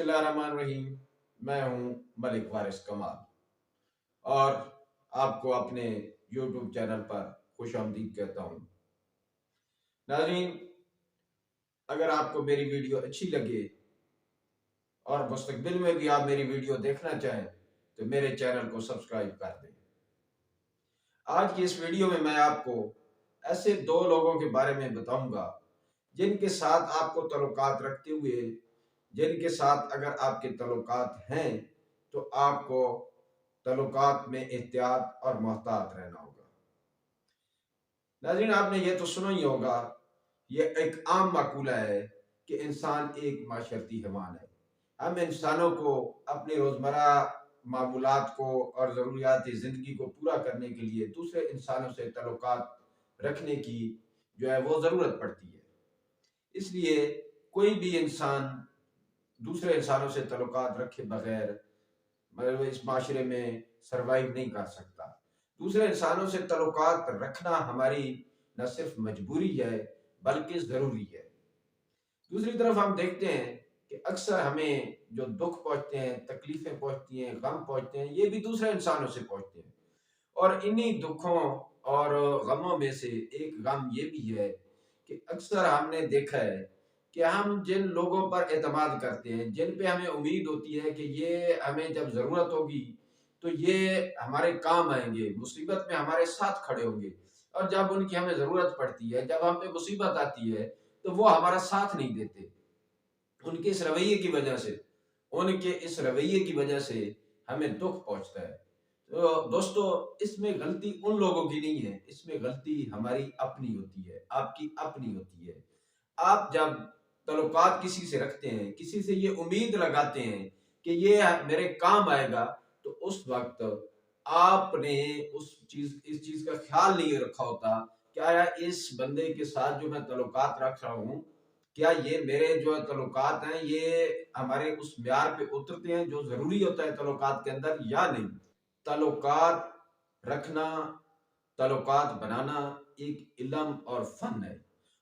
बिस्मिल्लाहिर्रहमानिर्रहीम। मैं हूं मलिक वारिस कमाल और आपको अपने यूट्यूब चैनल पर खुशामदीद कहता हूं। नाज़रीन, अगर आपको मेरी वीडियो अच्छी लगे और मुस्तकबिल में भी आप मेरी वीडियो देखना चाहें तो मेरे चैनल को सब्सक्राइब कर दें। आज की इस वीडियो में मैं आपको ऐसे दो लोगों के बारे में बताऊंगा जिनके साथ आपको तल्लुकात रखते हुए, जिनके साथ अगर आपके तल्लुकात हैं तो आपको तल्लुकात में एहतियात और मोहतात रहना होगा। नाज़रीन, आपने ये तो सुना ही होगा, ये एक आम माकूला है कि इंसान एक माशरती हैवान है। हम इंसानों को अपनी रोज़मर्रा मामूलात को और ज़रूरियात ज़िंदगी को पूरा करने के लिए दूसरे इंसानों से तल्लुकात रखने की जो है वो ज़रूरत पड़ती है। इसलिए कोई भी इंसान दूसरे इंसानों से तल्लुकात रखे बगैर मतलब इस माशरे में सरवाइव नहीं कर सकता। दूसरे इंसानों से तल्लुकात रखना हमारी न सिर्फ मजबूरी है बल्कि ज़रूरी है। दूसरी तरफ हम देखते हैं कि अक्सर हमें जो दुख पहुंचते हैं, तकलीफें पहुंचती हैं, गम पहुंचते हैं, ये भी दूसरे इंसानों से पहुंचते हैं। और इन्हीं दुखों और गमों में से एक गम ये भी है कि अक्सर हमने देखा है कि हम जिन लोगों पर एतमाद करते हैं, जिन पे हमें उम्मीद होती है कि ये हमें जब ज़रूरत होगी तो ये हमारे काम आएंगे, मुसीबत में हमारे साथ खड़े होंगे, और जब उनकी हमें ज़रूरत पड़ती है, जब हम पे मुसीबत आती है तो वो हमारा साथ नहीं देते। उनके इस रवैये की वजह से उनके इस रवैये की वजह से हमें दुख पहुंचता है। तो दोस्तों, इसमें गलती उन लोगों की नहीं है, इसमें गलती हमारी अपनी होती है, आपकी अपनी होती है। आप जब तल्लुकात किसी से रखते हैं, किसी से ये उम्मीद लगाते हैं कि ये मेरे काम आएगा, तो उस वक्त आपने इस चीज का ख्याल नहीं रखा होता, क्या इस बंदे के साथ जो मैं तल्लुकात रख रहा हूँ, क्या ये मेरे जो तल्लुकात हैं ये हमारे उस म्यार पे उतरते हैं जो जरूरी होता है तल्लुकात के अंदर, या नहीं। तल्लुकात रखना, तल्लुकात बनाना एक इल्म और फन है,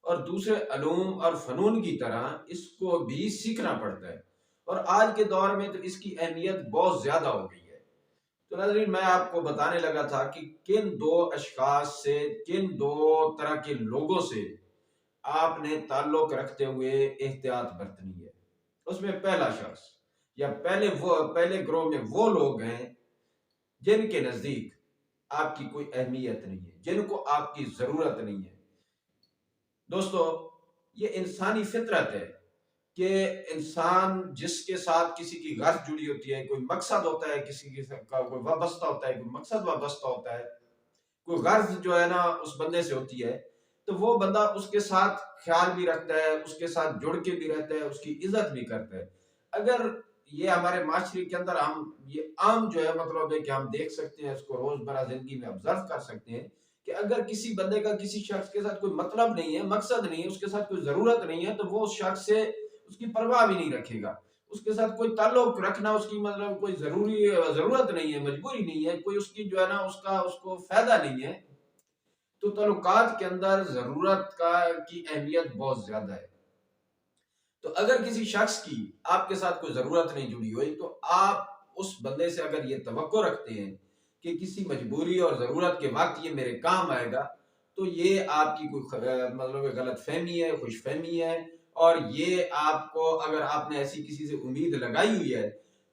और दूसरे अलूम और फनून की तरह इसको भी सीखना पड़ता है, और आज के दौर में तो इसकी अहमियत बहुत ज्यादा हो गई है। तो नाज़रीन, मैं आपको बताने लगा था कि किन दो अशखास से, किन दो तरह के लोगों से आपने ताल्लुक रखते हुए एहतियात बरतनी है। उसमें पहला शख्स या पहले ग्रोह में वो लोग हैं जिनके नजदीक आपकी कोई अहमियत नहीं है, जिनको आपकी जरूरत नहीं है। दोस्तों, ये इंसानी फितरत है कि इंसान जिसके साथ किसी की गर्ज जुड़ी होती है, कोई मकसद होता है, किसी का कोई वाबस्ता होता है, कोई मकसद वाबस्ता होता है, कोई गर्ज जो है ना उस बंदे से होती है, तो वो बंदा उसके साथ ख्याल भी रखता है, उसके साथ जुड़ के भी रहता है, उसकी इज्जत भी करता है। अगर ये हमारे माशरे के अंदर हम ये आम जो है मतलब है कि हम देख सकते हैं, इसको रोजमर्रा जिंदगी में ऑब्जर्व कर सकते हैं कि अगर किसी बंदे का किसी शख्स के साथ कोई मतलब नहीं है, मकसद नहीं है, उसके साथ कोई जरूरत नहीं है, तो वो उस शख्स से उसकी परवाह भी नहीं रखेगा। उसके साथ कोई ताल्लुक रखना उसकी मतलब कोई जरूरत नहीं है, मजबूरी नहीं है, कोई उसकी जो है ना उसका उसको फायदा नहीं है। तो ताल्लुकात के अंदर जरूरत की अहमियत बहुत ज्यादा है। तो अगर किसी शख्स की आपके साथ कोई जरूरत नहीं जुड़ी हुई, तो आप उस बंदे से अगर ये तवक्को रखते हैं कि किसी मजबूरी और जरूरत के वक्त ये मेरे काम आएगा, तो ये आपकी कोई मतलब गलत फहमी है, खुश फहमी है। और ये आपको, अगर आपने ऐसी किसी से उम्मीद लगाई हुई है,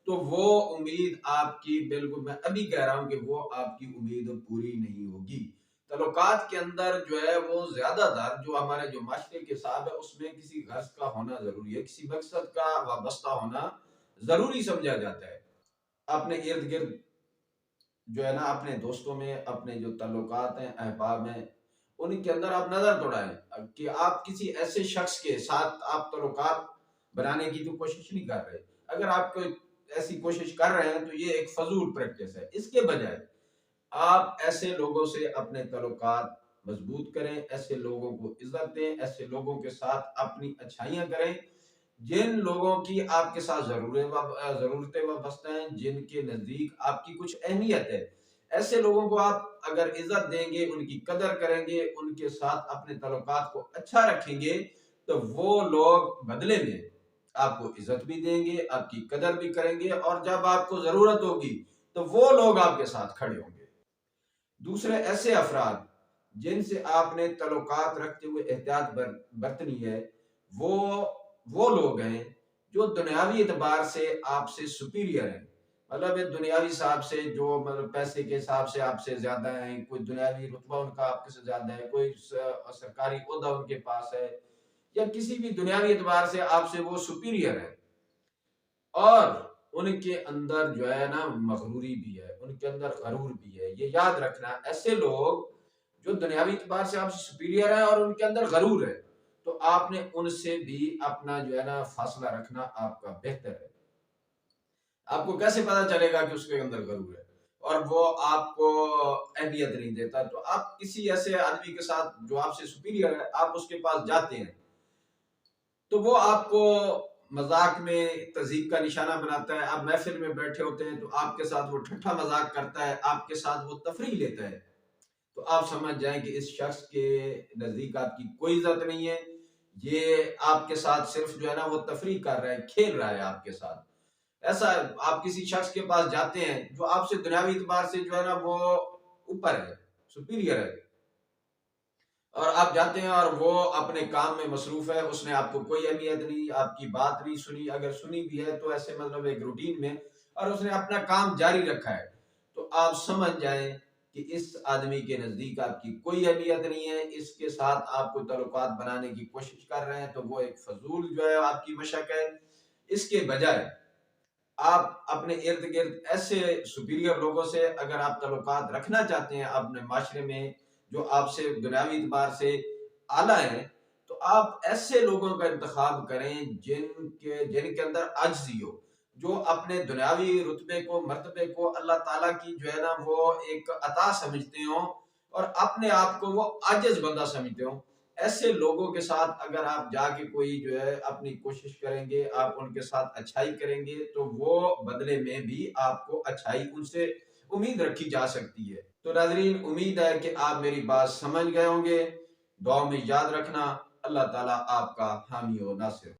तो वो उम्मीद आपकी, बिल्कुल मैं अभी कह रहा हूं कि वो आपकी उम्मीद पूरी नहीं होगी। तल्लुकात के अंदर जो है वो ज्यादातर जो हमारे जो माशरे के साहब है उसमें किसी गर्ज का होना जरूरी है, किसी मकसद का वाबस्ता होना जरूरी समझा जाता है। अपने इर्द गिर्द जो है ना, अपने दोस्तों में, अपने जो ताल्लुकात हैं, अहबाब हैं, उनके अंदर आप नजर दौड़ाएं कि आप किसी ऐसे शख्स के साथ आप ताल्लुकात बनाने की तो कोशिश नहीं कर रहे। अगर आप कोई ऐसी कोशिश कर रहे हैं तो ये एक फजूल प्रैक्टिस है। इसके बजाय आप ऐसे लोगों से अपने तल्लुकात मजबूत करें, ऐसे लोगों को इज्जत दें, ऐसे लोगों के साथ अपनी अच्छाइयां करें, जिन लोगों की आपके साथ जरूरतें वाबस्ता हैं, जिनके नजदीक आपकी कुछ अहमियत है। ऐसे लोगों को आप अगर इज्जत देंगे, उनकी कदर करेंगे, उनके साथ अपने तल्लुकात को अच्छा रखेंगे, तो वो लोग बदले में آپ کو عزت بھی دیں گے، آپ کی قدر بھی کریں گے، اور جب آپ کو ضرورت ہوگی تو وہ لوگ آپ کے ساتھ کھڑے ہوں گے۔ دوسرے ایسے افراد جن سے آپ نے تعلقات رکھتے ہوئے احتیاط برتنی ہے، وہ لوگ ہیں جو دنیاوی اعتبار سے آپ سے سپیریئر ہیں، مطلب دنیاوی حساب سے جو مطلب پیسے کے حساب سے آپ سے زیادہ ہیں، کوئی دنیاوی رتبہ ان کا آپ سے زیادہ ہے، کوئی سرکاری عہدہ ان کے پاس ہے، یا کسی بھی دنیاوی اعتبار سے آپ سے وہ سپیریئر ہے، اور ان کے اندر جو ہے نا مغروری بھی ہے، ان کے اندر غرور بھی ہے۔ یہ یاد رکھنا، ایسے لوگ جو دنیاوی اعتبار سے آپ سے سپیریئر ہیں اور ان کے اندر غرور ہے، تو آپ نے ان سے بھی اپنا جو ہے نا فاصلہ رکھنا آپ کا بہتر ہے۔ آپ کو کیسے پتا چلے گا کہ اس کے اندر غرور ہے اور وہ آپ کو اہمیت نہیں دیتا؟ تو آپ کسی ایسے آدمی کے ساتھ جو آپ سے سپیریئر ہے، آپ اس کے پاس جاتے ہیں تو وہ آپ کو مذاق میں تہذیب کا نشانہ بناتا ہے، آپ محفل میں بیٹھے ہوتے ہیں تو آپ کے ساتھ وہ ٹھٹھا مذاق کرتا ہے، آپ کے ساتھ وہ تفریح لیتا ہے، تو آپ سمجھ جائیں کہ اس شخص کے نزدیک آپ کی کوئی عزت نہیں ہے، یہ آپ کے ساتھ صرف جو ہے نا وہ تفریح کر رہا ہے، کھیل رہا ہے آپ کے ساتھ۔ ایسا آپ کسی شخص کے پاس جاتے ہیں جو آپ سے دنیاوی اعتبار سے جو ہے نا وہ اوپر ہے، سپیریئر ہے، اور آپ جاتے ہیں اور وہ اپنے کام میں مصروف ہے، اس نے آپ کو کوئی اہمیت نہیں، آپ کی بات نہیں سنی، اگر سنی بھی ہے تو ایسے مطلب ایک روٹین میں، اور اس نے اپنا کام جاری رکھا ہے، تو آپ سمجھ جائیں کہ اس آدمی کے نزدیک آپ کی کوئی اہمیت نہیں ہے، اس کے ساتھ آپ کو تعلقات بنانے کی کوشش کر رہے ہیں تو وہ ایک فضول جو ہے آپ کی مشق ہے۔ اس کے بجائے آپ اپنے ارد گرد ایسے سپیریئر لوگوں سے اگر آپ تعلقات رکھنا چاہتے ہیں اپنے معاشرے میں جو آپ سے دنیاوی اعتبار سے اعلیٰ ہیں، تو آپ ایسے لوگوں کا انتخاب کریں جن کے اندر عاجزی ہو، جو اپنے دنیاوی رتبے کو، مرتبے کو اللہ تعالیٰ کی جو ہے نا وہ ایک عطا سمجھتے ہوں، اور اپنے آپ کو وہ عاجز بندہ سمجھتے ہوں۔ ایسے لوگوں کے ساتھ اگر آپ جا کے کوئی جو ہے اپنی کوشش کریں گے، آپ ان کے ساتھ اچھائی کریں گے، تو وہ بدلے میں بھی آپ کو اچھائی ان سے امید رکھی جا سکتی ہے۔ تو ناظرین، امید ہے کہ آپ میری بات سمجھ گئے ہوں گے۔ دعاؤں میں یاد رکھنا، اللہ تعالیٰ آپ کا حامی و ناصر۔